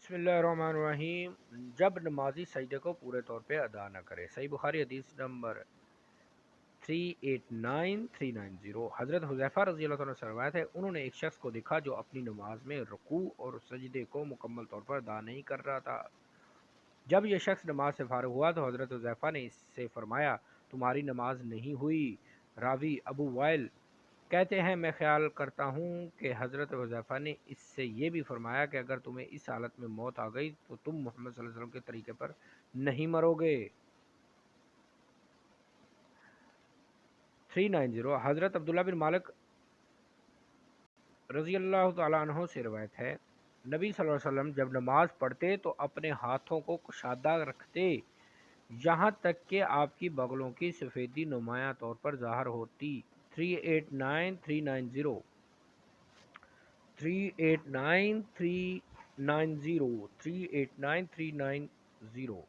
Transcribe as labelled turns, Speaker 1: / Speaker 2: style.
Speaker 1: बिस्मिल्लाहिर्रहमानिर्रहीम। जब नमाजी सजदे को पूरे तौर पे अदा न करे। सही बुखारी हदीस नंबर 389390। हज़रत हुज़ैफ़ा रज़ियल्लाहु अन्हु से रवायत है, उन्होंने एक शख्स को देखा जो अपनी नमाज में रुकू और सजदे को मुकम्मल तौर पर अदा नहीं कर रहा था। जब यह शख्स नमाज से फारिग हुआ तो हज़रत हुज़ैफ़ा ने इससे फरमाया, तुम्हारी नमाज नहीं हुई। रावी अबू वाइल कहते हैं, मैं ख्याल करता हूँ कि हज़रत हुज़ैफ़ा ने इससे ये भी फरमाया कि अगर तुम्हें इस हालत में मौत आ गई तो तुम मोहम्मद सल्लल्लाहु अलैहि वसल्लम के तरीके पर नहीं मरोगे। 390। हज़रत अब्दुल्ला बिन मालिक रज़ियल्लाहु तआला अन्हु से रिवायत है, नबी सल्लल्लाहु अलैहि वसल्लम जब नमाज पढ़ते तो अपने हाथों को कुशादा रखते, यहाँ तक कि आपकी बगलों की सफ़ेदी नुमायां तौर पर ज़ाहिर होती। 389390। 389390। 389390।